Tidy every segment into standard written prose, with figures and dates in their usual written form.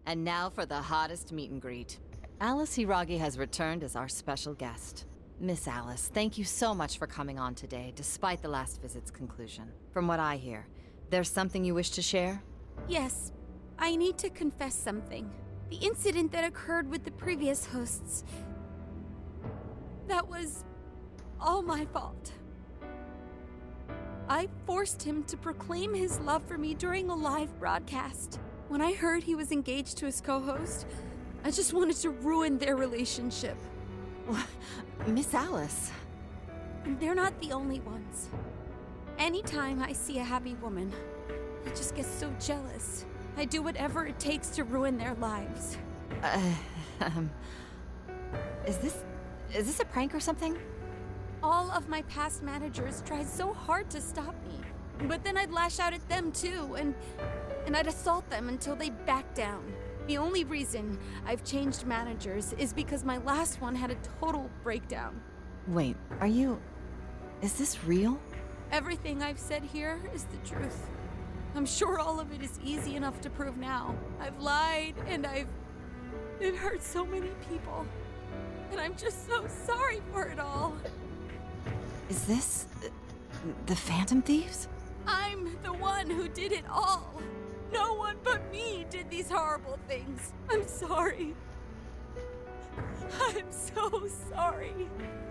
And now for the hottest meet and greet. Alice Hiragi has returned as our special guest. Miss Alice, thank you so much for coming on today, despite the last visit's conclusion. From what I hear, there's something you wish to share? Yes, I need to confess something. The incident that occurred with the previous hosts. That was all my fault. I forced him to proclaim his love for me during a live broadcast. When I heard he was engaged to his co-host, I just wanted to ruin their relationship. Miss Alice. And they're not the only ones. Anytime I see a happy woman, I just get so jealous. I do whatever it takes to ruin their lives. Is this a prank or something? All of my past managers tried so hard to stop me. But then I'd lash out at them too, and I'd assault them until they backed down. The only reason I've changed managers is because my last one had a total breakdown. Wait, is this real? Everything I've said here is the truth. I'm sure all of it is easy enough to prove now. I've lied, and it hurt so many people. And I'm just so sorry for it all. Is this the Phantom Thieves? I'm the one who did it all. No one but me did these horrible things. I'm sorry. I'm so sorry.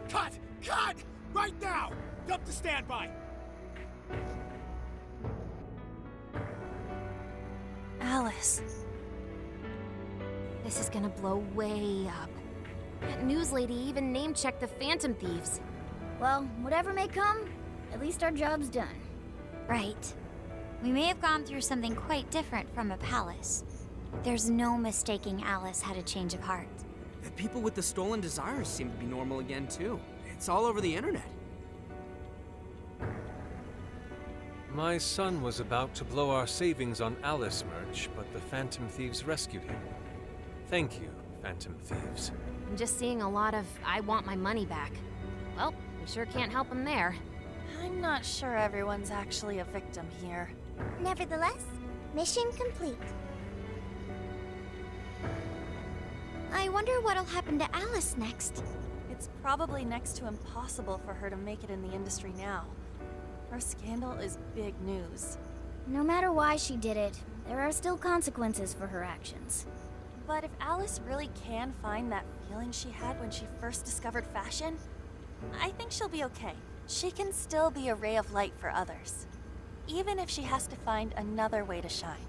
Cut! Cut! Right now! Dump to standby! Alice. This is gonna blow way up. That news lady even name-checked the Phantom Thieves. Well, whatever may come, at least our job's done. Right. We may have gone through something quite different from a palace. There's no mistaking Alice had a change of heart. The people with the stolen desires seem to be normal again, too. It's all over the internet. My son was about to blow our savings on Alice merch, but the Phantom Thieves rescued him. Thank you, Phantom Thieves. I'm just seeing a lot of I want my money back. Well, we sure can't help him there. I'm not sure everyone's actually a victim here. Nevertheless, mission complete. I wonder what'll happen to Alice next. It's probably next to impossible for her to make it in the industry now. Her scandal is big news. No matter why she did it, there are still consequences for her actions. But if Alice really can find that feeling she had when she first discovered fashion, I think she'll be okay. She can still be a ray of light for others, even if she has to find another way to shine.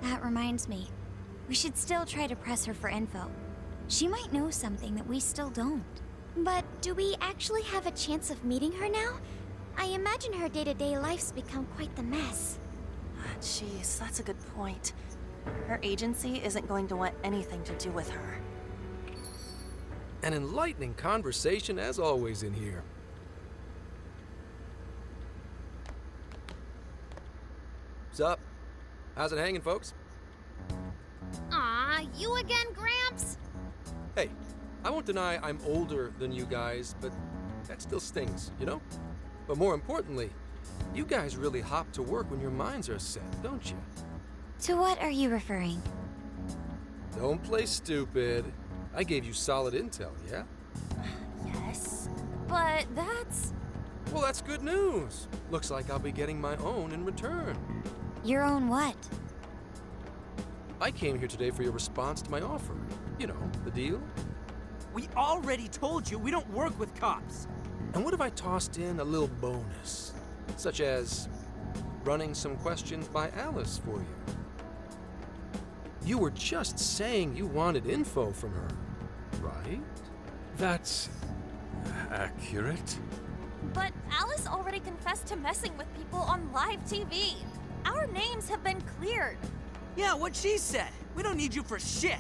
That reminds me, we should still try to press her for info. She might know something that we still don't. But do we actually have a chance of meeting her now? I imagine her day-to-day life's become quite the mess. Jeez, that's a good point. Her agency isn't going to want anything to do with her. An enlightening conversation as always in here. What's up? How's it hanging, folks? Aw, you again, Gramps? Hey, I won't deny I'm older than you guys, but that still stings, you know? But more importantly, you guys really hop to work when your minds are set, don't you? To what are you referring? Don't play stupid. I gave you solid intel, yeah? Yes, but that's... Well, that's good news. Looks like I'll be getting my own in return. Your own what? I came here today for your response to my offer. You know, the deal. We already told you we don't work with cops. And what if I tossed in a little bonus? Such as running some questions by Alice for you. You were just saying you wanted info from her, right? That's accurate. But Alice already confessed to messing with people on live TV. Our names have been cleared. Yeah, what she said. We don't need you for shit.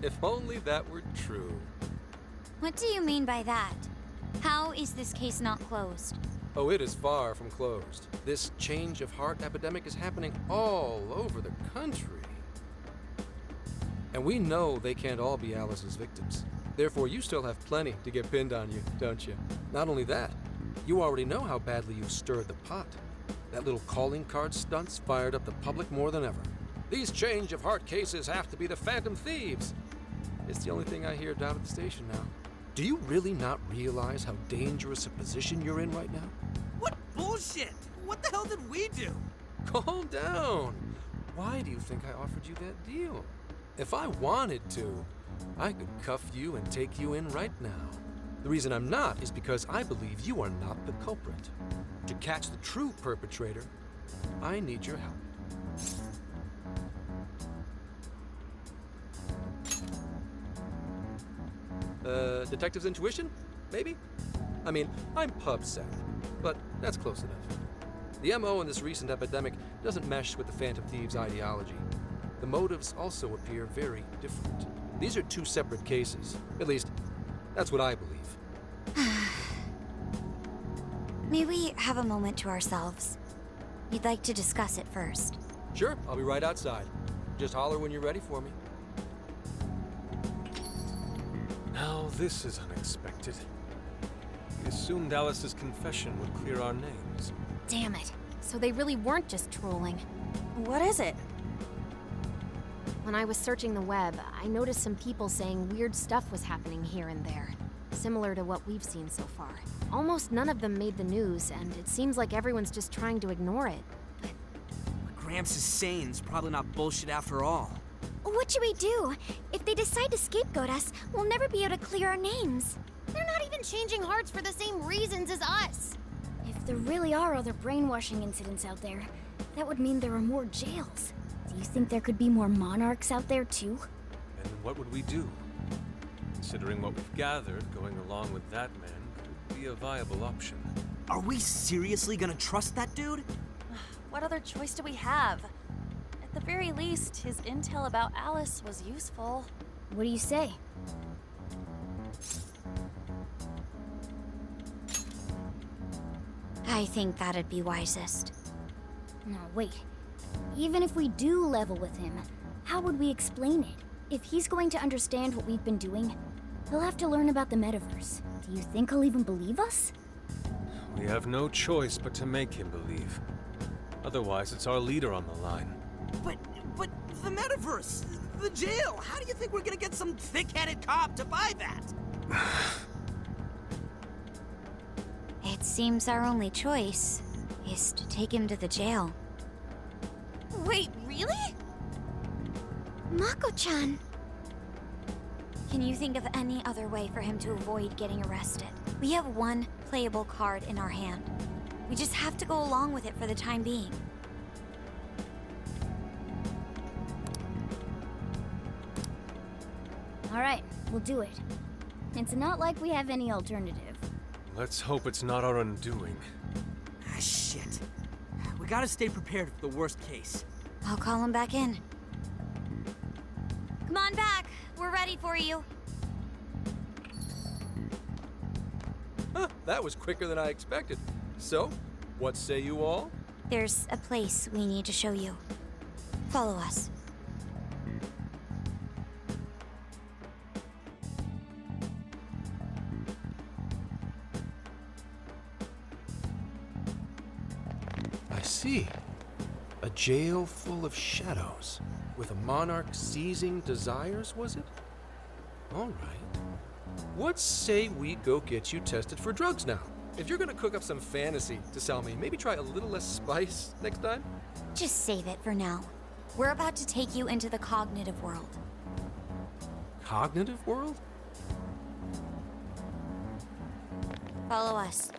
If only that were true. What do you mean by that? How is this case not closed? Oh, it is far from closed. This change of heart epidemic is happening all over the country. And we know they can't all be Alice's victims. Therefore, you still have plenty to get pinned on you, don't you? Not only that, you already know how badly you've stirred the pot. That little calling card stunt's fired up the public more than ever. These change of heart cases have to be the Phantom Thieves. It's the only thing I hear down at the station now. Do you really not realize how dangerous a position you're in right now? What bullshit? What the hell did we do? Calm down. Why do you think I offered you that deal? If I wanted to, I could cuff you and take you in right now. The reason I'm not is because I believe you are not the culprit. To catch the true perpetrator, I need your help. Detective's intuition? Maybe? I mean, I'm pub-sec, but that's close enough. The MO in this recent epidemic doesn't mesh with the Phantom Thieves' ideology. The motives also appear very different. These are two separate cases. At least, that's what I believe. May we have a moment to ourselves? We'd like to discuss it first. Sure, I'll be right outside. Just holler when you're ready for me. Now this is unexpected. We assumed Alice's confession would clear our names. Damn it. So they really weren't just trolling. What is it? When I was searching the web, I noticed some people saying weird stuff was happening here and there. Similar to what we've seen so far. Almost none of them made the news, and it seems like everyone's just trying to ignore it. What Gramps is saying is probably not bullshit after all. What should we do? If they decide to scapegoat us, we'll never be able to clear our names. They're not even changing hearts for the same reasons as us. If there really are other brainwashing incidents out there, that would mean there are more jails. Do you think there could be more monarchs out there too? And what would we do? Considering what we've gathered, going along with that man could be a viable option. Are we seriously gonna trust that dude? What other choice do we have? At the very least, his intel about Alice was useful. What do you say? I think that'd be wisest. No, wait. Even if we do level with him, how would we explain it? If he's going to understand what we've been doing, he'll have to learn about the metaverse. Do you think he'll even believe us? We have no choice but to make him believe. Otherwise, it's our leader on the line. But the metaverse, the jail, how do you think we're gonna get some thick-headed cop to buy that? It seems our only choice is to take him to the jail. Wait, really? Mako-chan! Can you think of any other way for him to avoid getting arrested? We have one playable card in our hand. We just have to go along with it for the time being. All right, we'll do it. It's not like we have any alternative. Let's hope it's not our undoing. Ah, shit. We gotta stay prepared for the worst case. I'll call him back in. Come on back. We're ready for you. Huh, that was quicker than I expected. So, what say you all? There's a place we need to show you. Follow us. I see. A jail full of shadows. With a monarch seizing desires, was it? All right. What say we go get you tested for drugs now? If you're gonna cook up some fantasy to sell me, maybe try a little less spice next time? Just save it for now. We're about to take you into the cognitive world. Cognitive world? Follow us.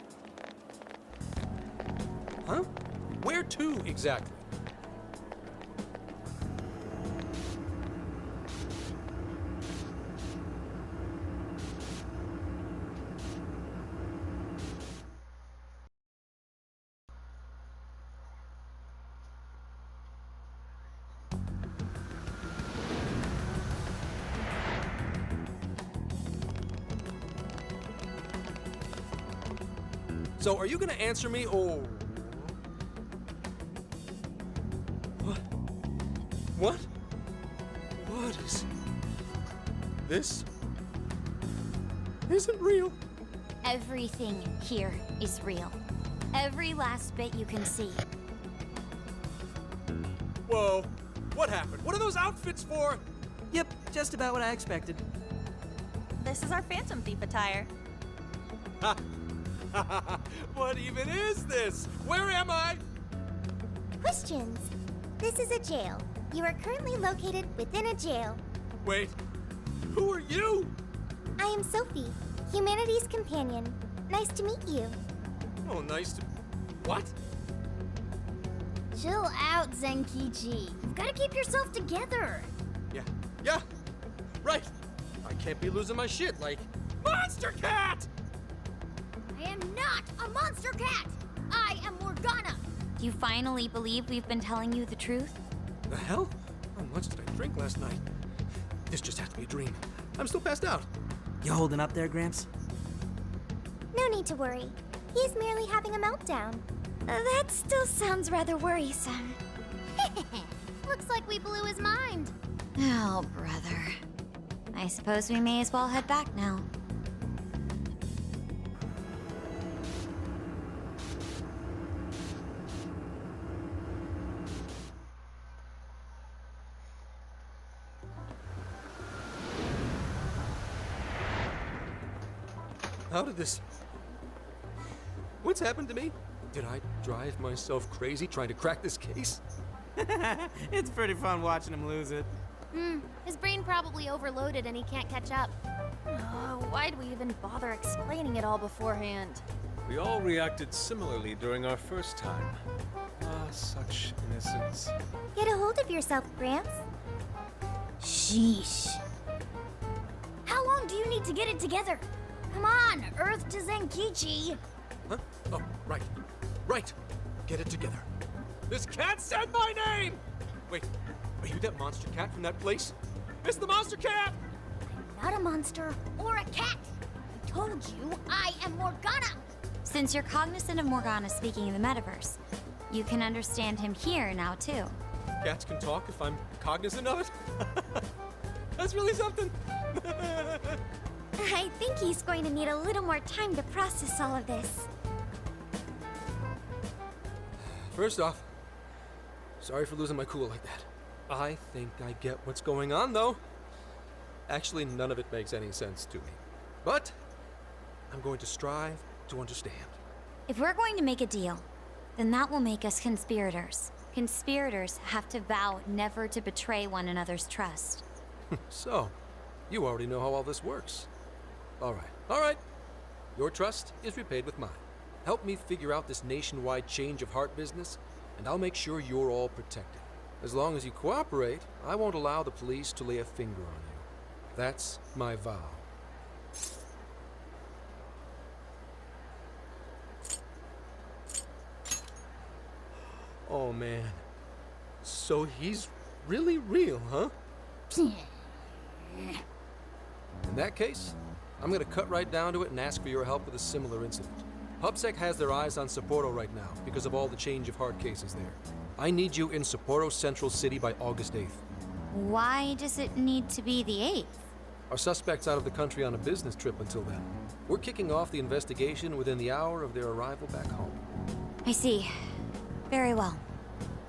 Huh? Where to, exactly? So, are you gonna answer me, or... What? What? What is... This... isn't real. Everything here is real. Every last bit you can see. Whoa. What happened? What are those outfits for? Yep, just about what I expected. This is our Phantom Thief attire. What even is this? Where am I? Questions. This is a jail. You are currently located within a jail. Wait, who are you? I am Sophie, humanity's companion. Nice to meet you. Oh, nice to... What? Chill out, Zenkichi. You've got to keep yourself together. Yeah, right. I can't be losing my shit like... Monster Cat! I am not a monster cat. I am Morgana. Do you finally believe we've been telling you the truth? The hell? How much did I drink last night? This just has to be a dream. I'm still passed out. You holding up there, Gramps? No need to worry. He's merely having a meltdown. That still sounds rather worrisome. Looks like we blew his mind. Oh, brother. I suppose we may as well head back now. How did this... What's happened to me? Did I drive myself crazy trying to crack this case? It's pretty fun watching him lose it. His brain probably overloaded and he can't catch up. Why'd we even bother explaining it all beforehand? We all reacted similarly during our first time. Ah, such innocence. Get a hold of yourself, Gramps. Sheesh. How long do you need to get it together? Come on, Earth to Zenkichi. Huh? Oh, right. Right. Get it together. This cat said my name! Wait, are you that monster cat from that place? It's the Monster Cat! Not a monster or a cat. I told you I am Morgana. Since you're cognizant of Morgana speaking in the metaverse, you can understand him here now, too. Cats can talk if I'm cognizant of it? That's really something. I think he's going to need a little more time to process all of this. First off, sorry for losing my cool like that. I think I get what's going on, though. Actually, none of it makes any sense to me. But I'm going to strive to understand. If we're going to make a deal, then that will make us conspirators. Conspirators have to vow never to betray one another's trust. So, you already know how all this works. All right. Your trust is repaid with mine. Help me figure out this nationwide change of heart business, and I'll make sure you're all protected. As long as you cooperate, I won't allow the police to lay a finger on you. That's my vow. Oh, man. So he's really real, huh? In that case, I'm gonna cut right down to it and ask for your help with a similar incident. HubSec has their eyes on Sapporo right now because of all the change of heart cases there. I need you in Sapporo Central City by August 8th. Why does it need to be the 8th? Our suspect's out of the country on a business trip until then. We're kicking off the investigation within the hour of their arrival back home. I see. Very well.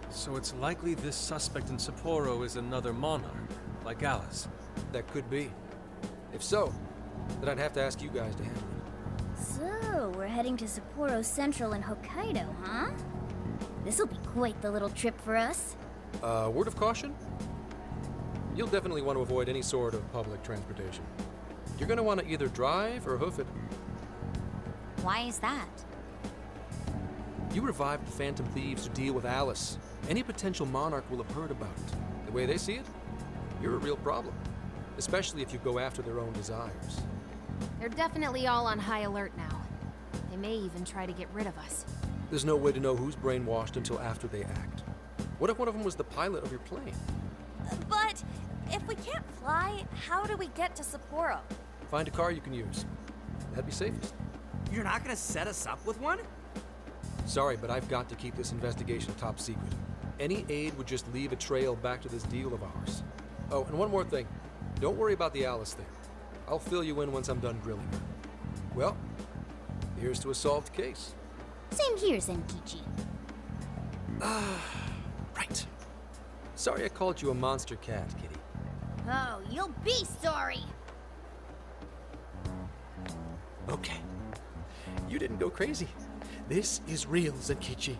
So it's likely this suspect in Sapporo is another monarch, like Alice. That could be. If so, then I'd have to ask you guys to handle it. So, we're heading to Sapporo Central in Hokkaido, huh? This'll be quite the little trip for us. Word of caution? You'll definitely want to avoid any sort of public transportation. You're gonna want to either drive or hoof it. Why is that? You revived the Phantom Thieves to deal with Alice. Any potential monarch will have heard about it. The way they see it, you're a real problem. Especially if you go after their own desires. They're definitely all on high alert now. They may even try to get rid of us. There's no way to know who's brainwashed until after they act. What if one of them was the pilot of your plane? But if we can't fly, how do we get to Sapporo? Find a car you can use. That'd be safest. You're not gonna set us up with one? Sorry, but I've got to keep this investigation top secret. Any aid would just leave a trail back to this deal of ours. Oh, and one more thing. Don't worry about the Alice thing. I'll fill you in once I'm done grilling her. Well, here's to a solved case. Same here, Zenkichi. Right. Sorry I called you a monster cat, kitty. Oh, you'll be sorry! Okay. You didn't go crazy. This is real, Zenkichi.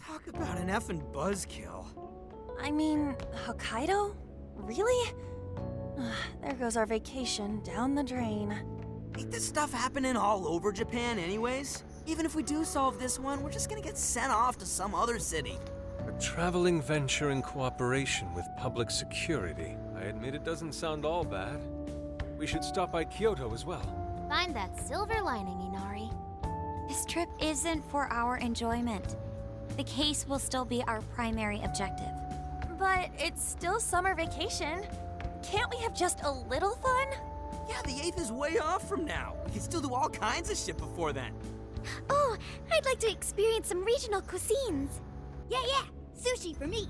Talk about an effing buzzkill. I mean, Hokkaido? Really? There goes our vacation down the drain. Ain't this stuff happening all over Japan anyways? Even if we do solve this one, we're just gonna get sent off to some other city. A traveling venture in cooperation with public security. I admit it doesn't sound all bad. We should stop by Kyoto as well. Find that silver lining, Inari. This trip isn't for our enjoyment. The case will still be our primary objective. But it's still summer vacation. Can't we have just a little fun? Yeah, the 8th is way off from now. We can still do all kinds of shit before then. Oh, I'd like to experience some regional cuisines. Yeah, sushi for me.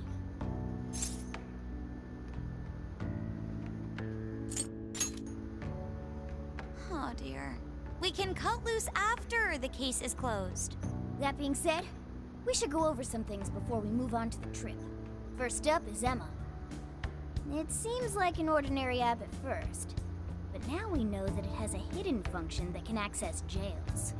Oh dear. We can cut loose after the case is closed. That being said, we should go over some things before we move on to the trip. First up is Emma. It seems like an ordinary app at first, but now we know that it has a hidden function that can access jails.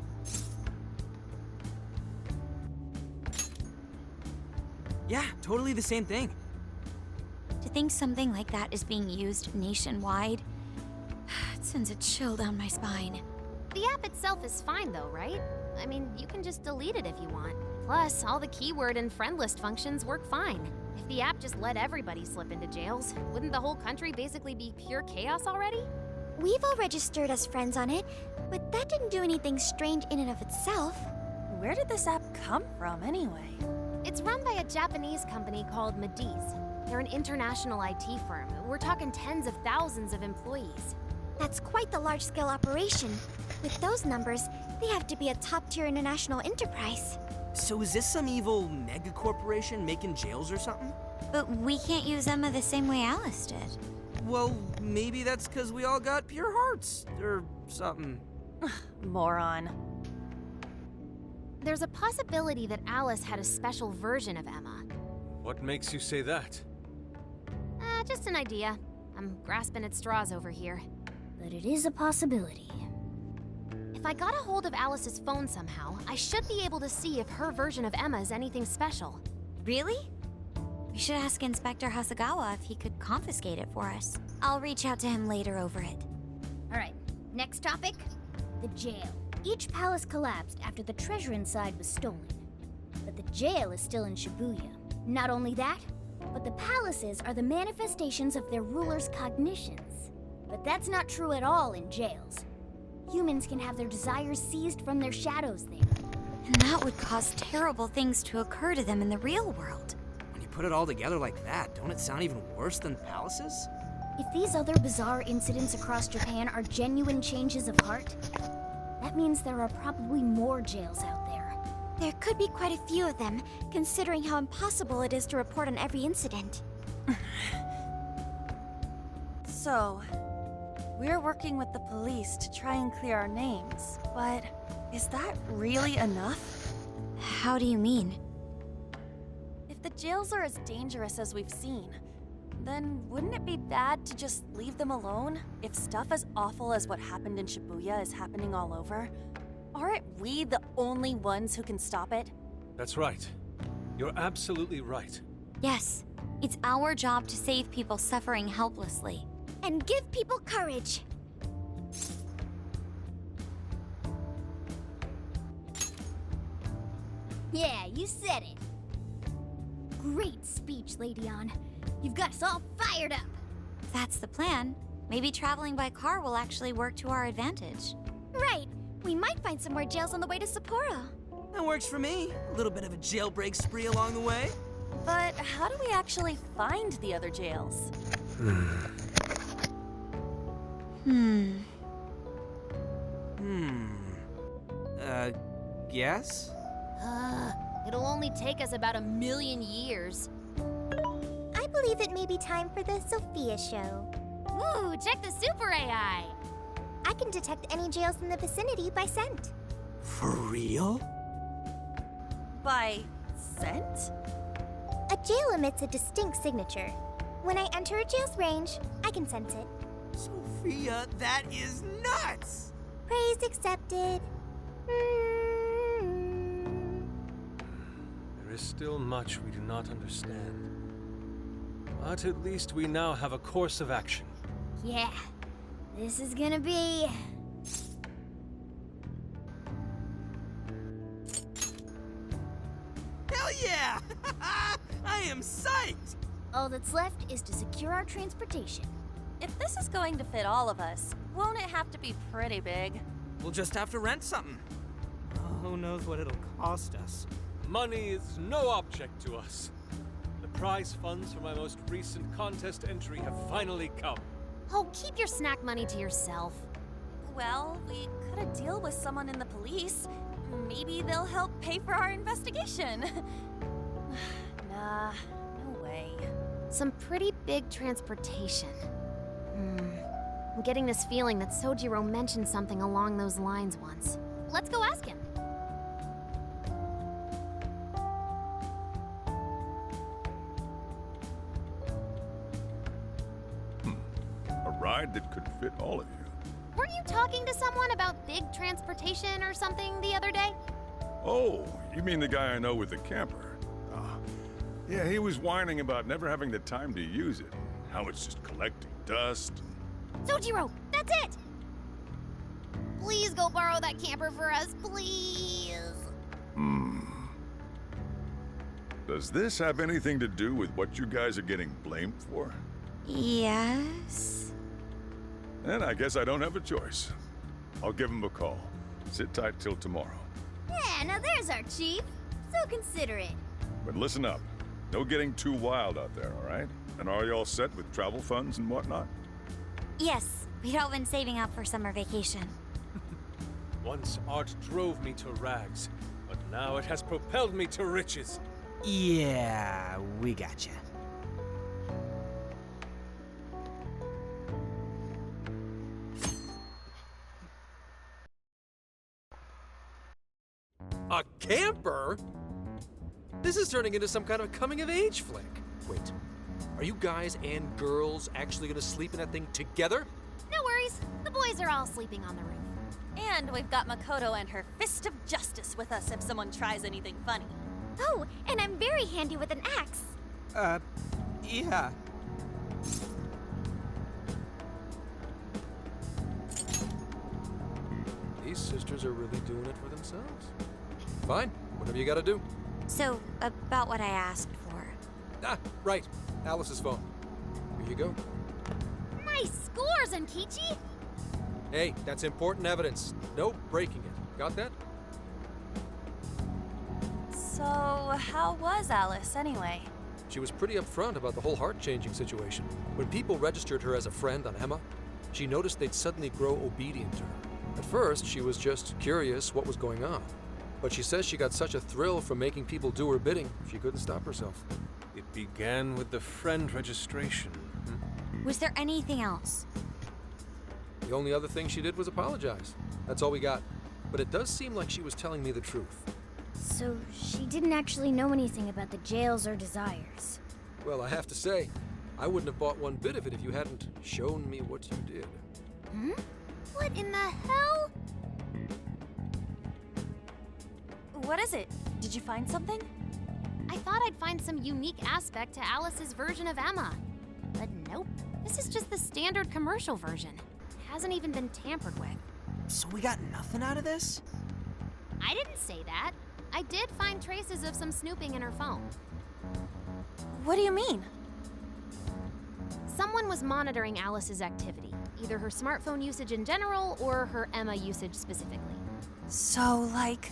Yeah, totally the same thing. To think something like that is being used nationwide, it sends a chill down my spine. The app itself is fine though, right? I mean, you can just delete it if you want. Plus, all the keyword and friend list functions work fine. If the app just let everybody slip into jails, wouldn't the whole country basically be pure chaos already? We've all registered as friends on it, but that didn't do anything strange in and of itself. Where did this app come from anyway? It's run by a Japanese company called Mediz. They're an international IT firm. We're talking tens of thousands of employees. That's quite the large-scale operation. With those numbers, they have to be a top-tier international enterprise. So is this some evil mega corporation making jails or something? But we can't use Emma the same way Alice did. Well, maybe that's because we all got pure hearts, or something. Moron. There's a possibility that Alice had a special version of Emma. What makes you say that? Just an idea. I'm grasping at straws over here. But it is a possibility. If I got a hold of Alice's phone somehow, I should be able to see if her version of Emma is anything special. Really? We should ask Inspector Hasagawa if he could confiscate it for us. I'll reach out to him later over it. Alright, next topic, the jail. Each palace collapsed after the treasure inside was stolen. But the jail is still in Shibuya. Not only that, but the palaces are the manifestations of their rulers' cognitions. But that's not true at all in jails. Humans can have their desires seized from their shadows there. And that would cause terrible things to occur to them in the real world. When you put it all together like that, don't it sound even worse than palaces? If these other bizarre incidents across Japan are genuine changes of heart, that means there are probably more jails out there. There could be quite a few of them, considering how impossible it is to report on every incident. So, we're working with the police to try and clear our names, but is that really enough? How do you mean? If the jails are as dangerous as we've seen, then wouldn't it be bad to just leave them alone? If stuff as awful as what happened in Shibuya is happening all over, aren't we the only ones who can stop it? That's right. You're absolutely right. Yes, it's our job to save people suffering helplessly. And give people courage. Yeah, you said it. Great speech, Lady Ann. You've got us all fired up. If that's the plan, maybe traveling by car will actually work to our advantage. Right. We might find some more jails on the way to Sapporo. That works for me. A little bit of a jailbreak spree along the way. But how do we actually find the other jails? Yes? It'll only take us about 1,000,000 years. I believe believe it may be time for the Sophia show. Ooh, check the super AI! I can detect any jails in the vicinity by scent. For real? By scent? A jail emits a distinct signature. When I enter a jail's range, I can sense it. Sophia, that is nuts! Praise accepted. There is still much we do not understand. But at least we now have a course of action. Yeah, this is gonna be... Hell yeah! I am psyched! All that's left is to secure our transportation. If this is going to fit all of us, won't it have to be pretty big? We'll just have to rent something. Who knows what it'll cost us? Money is no object to us. The prize funds for my most recent contest entry have finally come. Oh, keep your snack money to yourself. Well, we cut a deal with someone in the police. Maybe they'll help pay for our investigation. Nah, no way. Some pretty big transportation. I'm getting this feeling that Sojiro mentioned something along those lines once. Let's go ask him. A ride that could fit all of you. Weren't you talking to someone about big transportation or something the other day? Oh, you mean the guy I know with the camper? Yeah, he was whining about never having the time to use it. How it's just collecting dust. Sojiro, that's it! Please go borrow that camper for us, please. Does this have anything to do with what you guys are getting blamed for? Yes. Then I guess I don't have a choice. I'll give him a call. Sit tight till tomorrow. Yeah, now there's our chief. So considerate. But listen up. No getting too wild out there, all right? And are you all set with travel funds and whatnot? Yes, we'd all been saving up for summer vacation. Once art drove me to rags, but now it has propelled me to riches. Yeah, we gotcha. A camper? This is turning into some kind of coming-of-age flick. Wait, are you guys and girls actually gonna sleep in that thing together? No worries. The boys are all sleeping on the roof. And we've got Makoto and her Fist of Justice with us if someone tries anything funny. Oh, and I'm very handy with an axe. Yeah. These sisters are really doing it for themselves. Fine, whatever you gotta do. So, about what I asked for. Ah, right. Alice's phone. Here you go. Nice scores, Enkichi! Hey, that's important evidence. No breaking it. Got that? So, how was Alice anyway? She was pretty upfront about the whole heart-changing situation. When people registered her as a friend on Emma, she noticed they'd suddenly grow obedient to her. At first, she was just curious what was going on. But she says she got such a thrill from making people do her bidding, she couldn't stop herself. It began with the friend registration. Was there anything else? The only other thing she did was apologize. That's all we got. But it does seem like she was telling me the truth. So she didn't actually know anything about the jails or desires. Well, I have to say, I wouldn't have bought one bit of it if you hadn't shown me what you did. What in the hell? What is it? Did you find something? I thought I'd find some unique aspect to Alice's version of Emma. But nope. This is just the standard commercial version. It hasn't even been tampered with. So we got nothing out of this? I didn't say that. I did find traces of some snooping in her phone. What do you mean? Someone was monitoring Alice's activity, either her smartphone usage in general or her Emma usage specifically. So, like...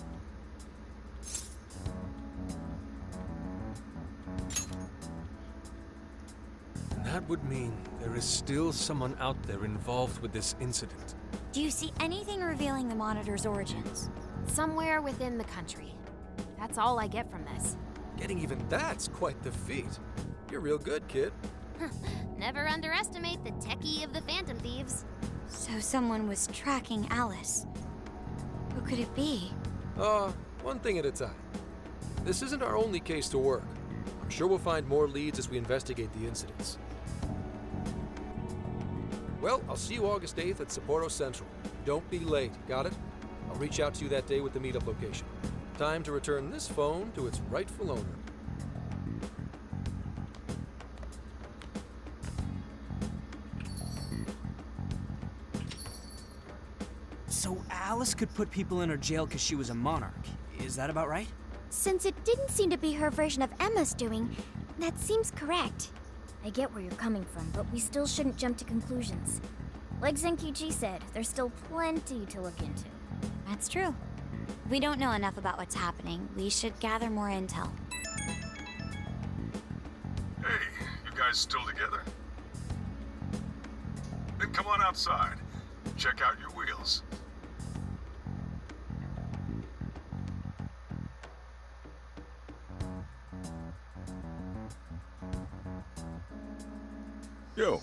That would mean there is still someone out there involved with this incident. Do you see anything revealing the Monitor's origins? Somewhere within the country. That's all I get from this. Getting even that's quite the feat. You're real good, kid. Never underestimate the techie of the Phantom Thieves. So someone was tracking Alice. Who could it be? One thing at a time. This isn't our only case to work. I'm sure we'll find more leads as we investigate the incidents. Well, I'll see you August 8th at Sapporo Central. Don't be late, got it? I'll reach out to you that day with the meetup location. Time to return this phone to its rightful owner. So Alice could put people in her jail because she was a monarch. Is that about right? Since it didn't seem to be her version of Emma's doing, that seems correct. I get where you're coming from, but we still shouldn't jump to conclusions. Like Zenkichi said, there's still plenty to look into. That's true. We don't know enough about what's happening. We should gather more intel. Hey, you guys still together? Then come on outside. Check out your wheels. Yo.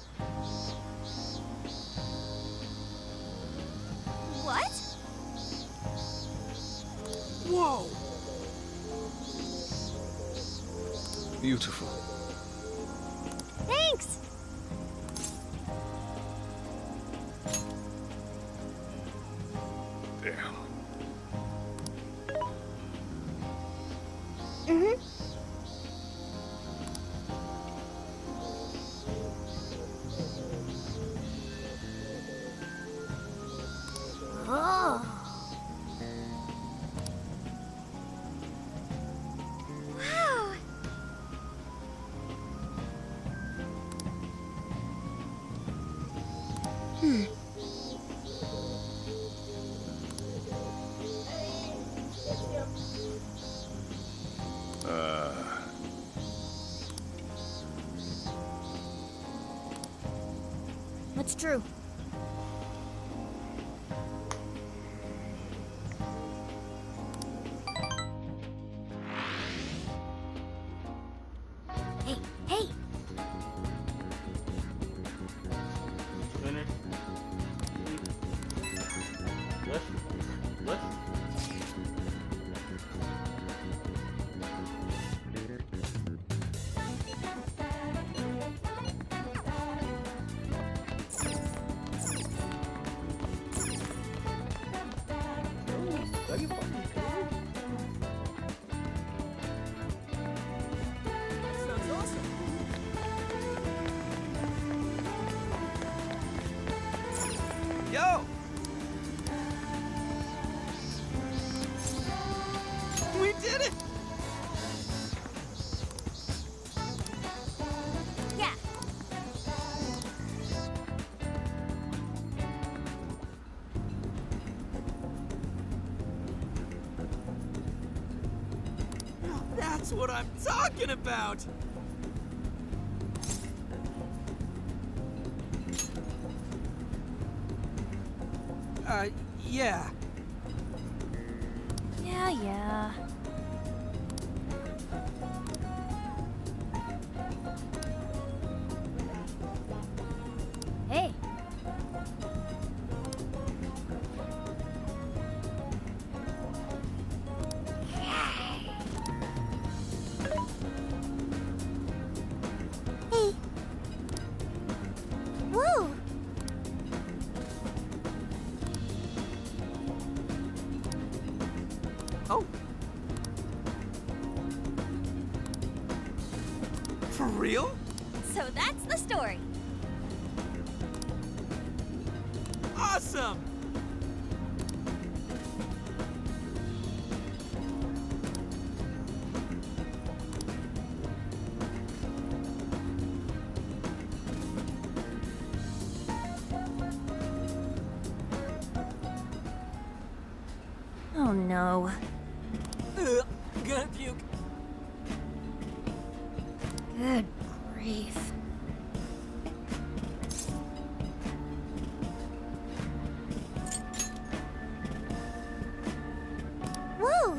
What? Whoa! Beautiful. Thanks! Damn. Oh. Wow. What's true? Hey, hey! Yo! We did it! Yeah. That's what I'm talking about! Yeah. Yeah. Hey, Hey. Whoa! Oh. For real? So that's the story. Awesome! Oh no. Gonna puke. good grief. Whoa!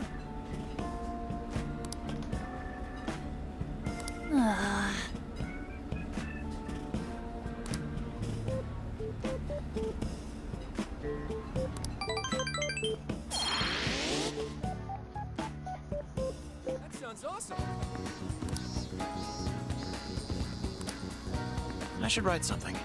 I should write something.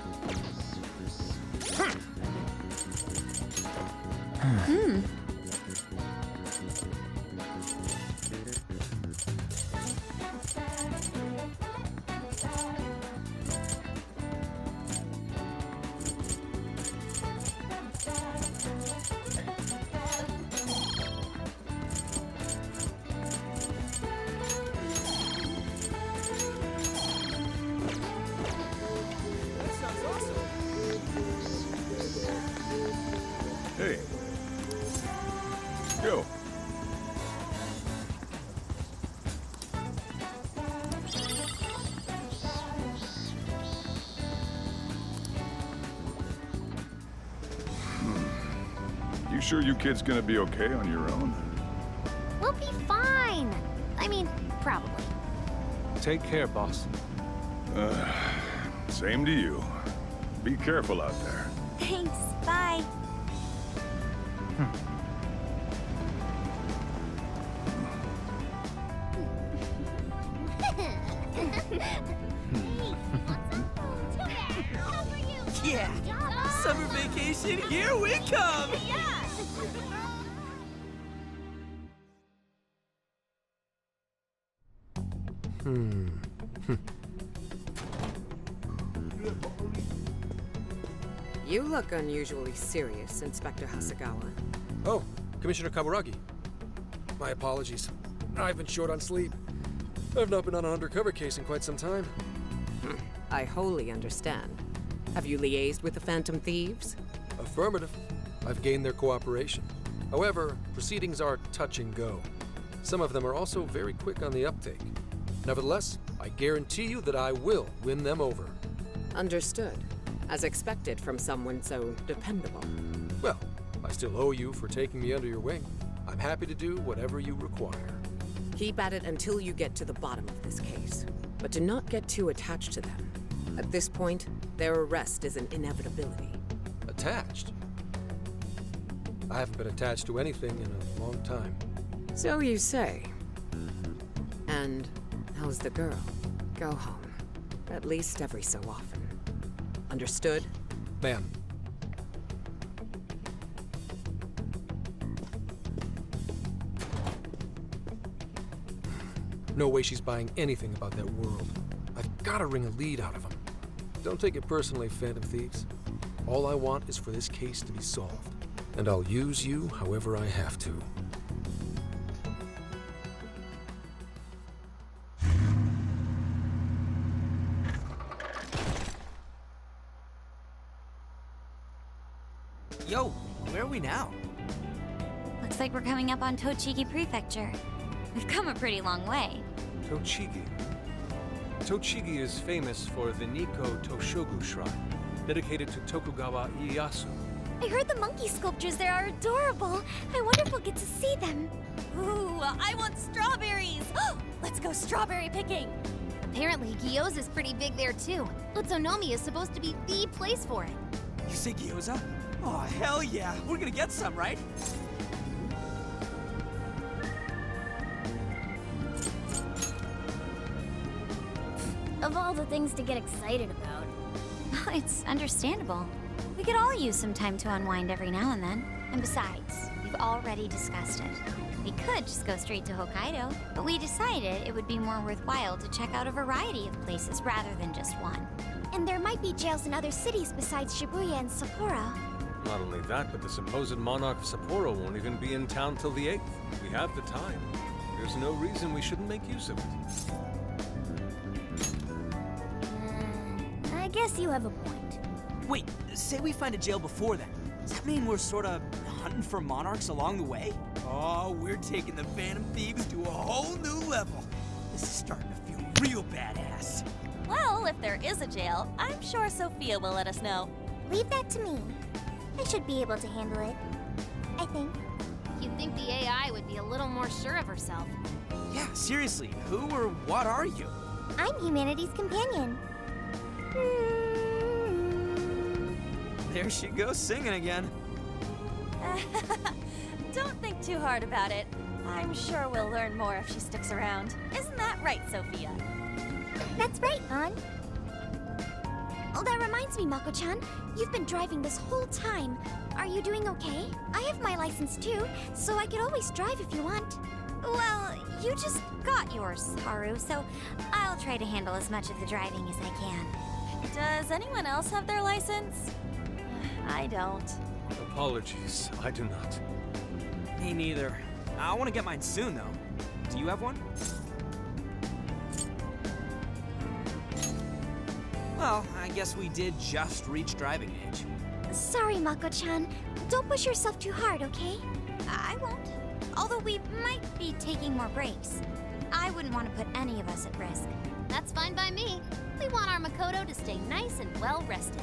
Hey. Go. You sure you kids gonna be okay on your own? We'll be fine. I mean, probably. Take care, boss. Same to you. Be careful out there. Thanks. Bye. Yeah! Summer vacation, here we come! You look unusually serious, Inspector Hasegawa. Oh, Commissioner Kaburagi. My apologies. I've been short on sleep. I've not been on an undercover case in quite some time. I wholly understand. Have you liaised with the Phantom Thieves? Affirmative. I've gained their cooperation. However, proceedings are touch and go. Some of them are also very quick on the uptake. Nevertheless, I guarantee you that I will win them over. Understood. As expected from someone so dependable. Well, I still owe you for taking me under your wing. I'm happy to do whatever you require. Keep at it until you get to the bottom of this case. But do not get too attached to them. At this point, their arrest is an inevitability. Attached? I haven't been attached to anything in a long time. So you say. And how's the girl? Go home. At least every so often. Understood? Ma'am. No way she's buying anything about that world. I've gotta wring a lead out of him. Don't take it personally, Phantom Thieves. All I want is for this case to be solved. And I'll use you however I have to. Yo, where are we now? Looks like we're coming up on Tochigi Prefecture. We've come a pretty long way. Tochigi. Tochigi is famous for the Nikko Toshogu Shrine, dedicated to Tokugawa Ieyasu. I heard the monkey sculptures there are adorable. I wonder if we'll get to see them. Ooh, I want strawberries! Let's go strawberry picking! Apparently, Gyoza's pretty big there too. Utsunomi is supposed to be the place for it. You say gyoza? Oh, hell yeah! We're gonna get some, right? Of all the things to get excited about. Oh, it's understandable. We could all use some time to unwind every now and then. And besides, we've already discussed it. We could just go straight to Hokkaido, but we decided it would be more worthwhile to check out a variety of places rather than just one. And there might be jails in other cities besides Shibuya and Sapporo. Not only that, but the supposed monarch of Sapporo won't even be in town till the 8th. We have the time. There's no reason we shouldn't make use of it. I guess you have a point. Wait, say we find a jail before that. Does that mean we're sorta hunting for monarchs along the way? Oh, we're taking the Phantom Thieves to a whole new level. This is starting to feel real badass. Well, if there is a jail, I'm sure Sophia will let us know. Leave that to me. I should be able to handle it. I think. You'd think the AI would be a little more sure of herself. Yeah, seriously, who or what are you? I'm humanity's companion. There she goes singing again. Don't think too hard about it. I'm sure we'll learn more if she sticks around. Isn't that right, Sophia? That's right, An. Oh, that reminds me, Mako-chan. You've been driving this whole time. Are you doing okay? I have my license too, so I could always drive if you want. Well, you just got yours, Haru, so I'll try to handle as much of the driving as I can. Does anyone else have their license? I don't. Apologies, I do not. Me neither. I want to get mine soon, though. Do you have one? Well, I guess we did just reach driving age. Sorry, Mako-chan. Don't push yourself too hard, okay? I won't. Although we might be taking more breaks. I wouldn't want to put any of us at risk. That's fine by me. We want our Makoto to stay nice and well rested.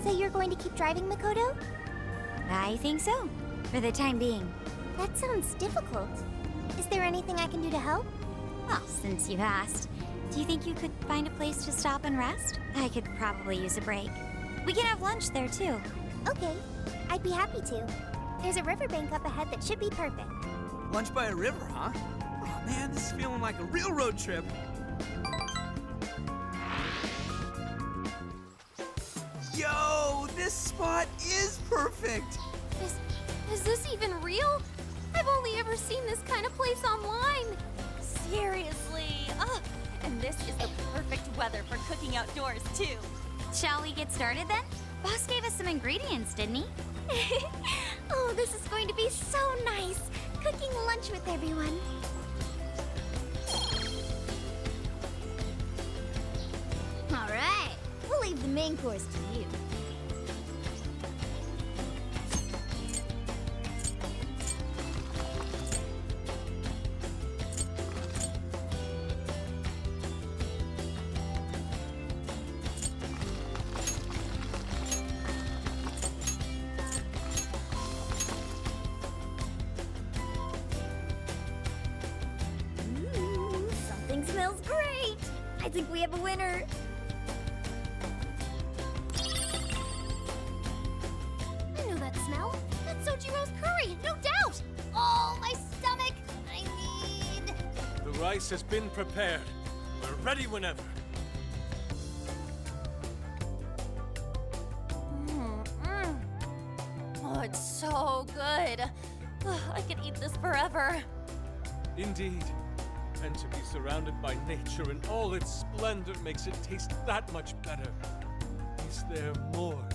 So you're going to keep driving, Makoto? I think so, for the time being. That sounds difficult. Is there anything I can do to help? Well, since you've asked, do you think you could find a place to stop and rest? I could probably use a break. We can have lunch there, too. Okay, I'd be happy to. There's a riverbank up ahead that should be perfect. Lunch by a river, huh? Oh man, this is feeling like a real road trip. Yo, this spot is perfect! Is this even real? I've only ever seen this kind of place online. Seriously. Ugh. And this is the perfect weather for cooking outdoors, too. Shall we get started then? Boss gave us some ingredients, didn't he? Oh, this is going to be so nice. Cooking lunch with everyone. All right, we'll leave the main course to you. Something smells great. I think we have a winner. I know that smell. That's Sojiro's curry, no doubt. Oh, my stomach. I need... The rice has been prepared. We're ready whenever. Oh, it's so good. Ugh, I could eat this forever. Indeed. And to be surrounded by nature in all its splendor makes it taste that much better. Is there more?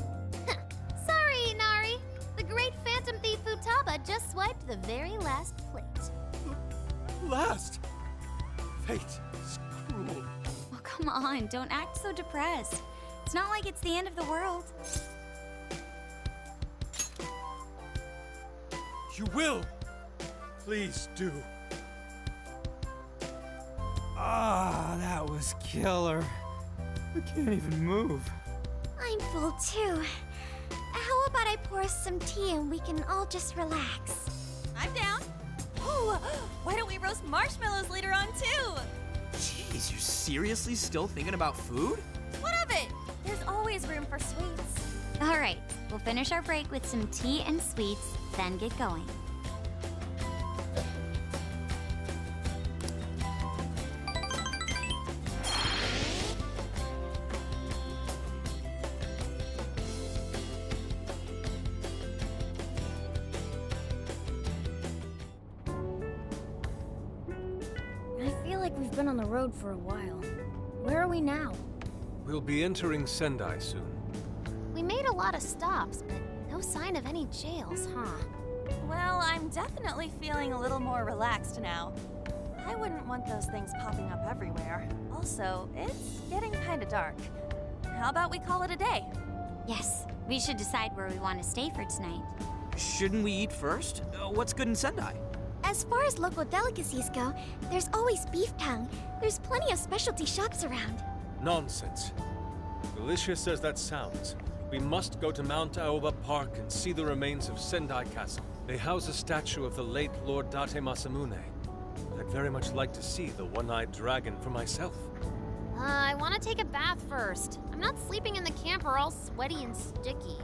Sorry, Inari. The great Phantom Thief Futaba just swiped the very last plate. Last! Fate is cruel. Oh, come on, don't act so depressed. It's not like it's the end of the world. You will! Please do. Ah, that was killer. I can't even move. I'm full too. How about I pour us some tea and we can all just relax? I'm down. Oh, why don't we roast marshmallows later on, too? Jeez, you're seriously still thinking about food? What of it? There's always room for sweets. All right, we'll finish our break with some tea and sweets, then get going. I feel like we've been on the road for a while. Where are we now? We'll be entering Sendai soon. We made a lot of stops, but no sign of any jails, huh? Well, I'm definitely feeling a little more relaxed now. I wouldn't want those things popping up everywhere. Also, it's getting kind of dark. How about we call it a day? Yes, we should decide where we want to stay for tonight. Shouldn't we eat first? What's good in Sendai? As far as local delicacies go, there's always beef tongue. There's plenty of specialty shops around. Nonsense. Delicious as that sounds, we must go to Mount Aoba Park and see the remains of Sendai Castle. They house a statue of the late Lord Date Masamune. I'd very much like to see the one-eyed dragon for myself. I want to take a bath first. I'm not sleeping in the camper all sweaty and sticky.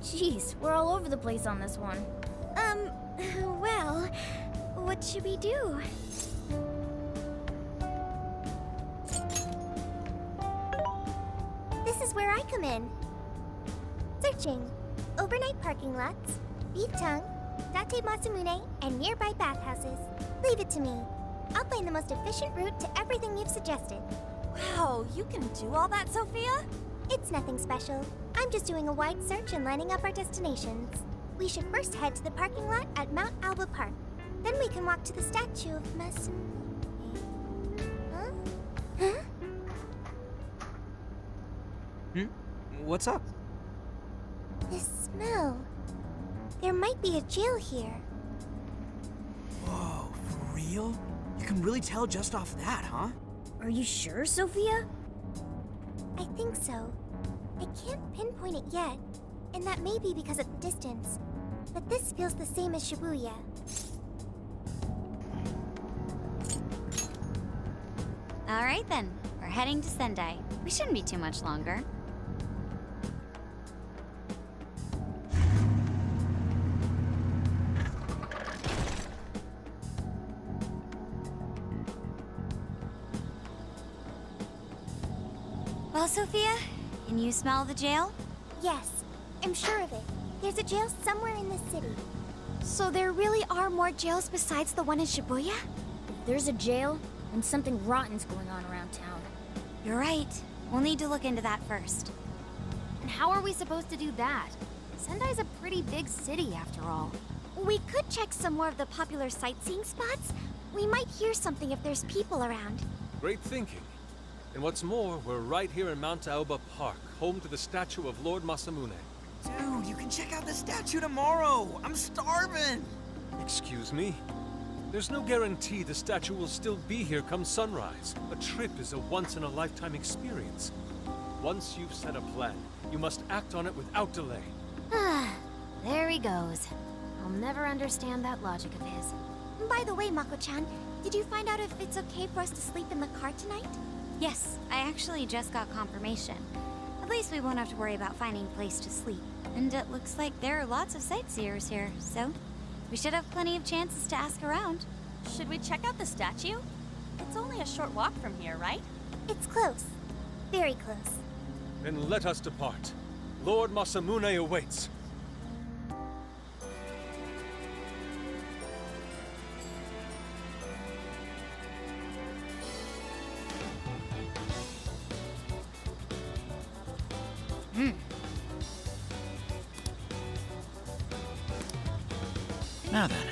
Jeez, we're all over the place on this one. Well, what should we do? This is where I come in. Searching. Overnight parking lots, beef tongue, Date Masamune, and nearby bathhouses. Leave it to me. I'll find the most efficient route to everything you've suggested. Wow, you can do all that, Sophia? It's nothing special. I'm just doing a wide search and lining up our destinations. We should first head to the parking lot at Mount Alba Park. Then we can walk to the statue of Masamune. Huh? Huh? What's up? This smell. There might be a jail here. Whoa, for real? You can really tell just off that, huh? Are you sure, Sophia? I think so. I can't pinpoint it yet, and that may be because of the distance. But this feels the same as Shibuya. All right then, we're heading to Sendai. We shouldn't be too much longer. Well, Sophia, can you smell the jail? Yes, I'm sure of it. There's a jail somewhere in this city. So there really are more jails besides the one in Shibuya? If there's a jail, then something rotten's going on around town. You're right. We'll need to look into that first. And how are we supposed to do that? Sendai's a pretty big city, after all. We could check some more of the popular sightseeing spots. We might hear something if there's people around. Great thinking. And what's more, we're right here in Mount Aoba Park, home to the statue of Lord Masamune. Dude, you can check out the statue tomorrow! I'm starving! Excuse me? There's no guarantee the statue will still be here come sunrise. A trip is a once-in-a-lifetime experience. Once you've set a plan, you must act on it without delay. There he goes. I'll never understand that logic of his. By the way, Mako-chan, did you find out if it's okay for us to sleep in the car tonight? Yes, I actually just got confirmation. At least we won't have to worry about finding a place to sleep. And it looks like there are lots of sightseers here, so we should have plenty of chances to ask around. Should we check out the statue? It's only a short walk from here, right? It's close. Very close. Then let us depart. Lord Masamune awaits. Now then,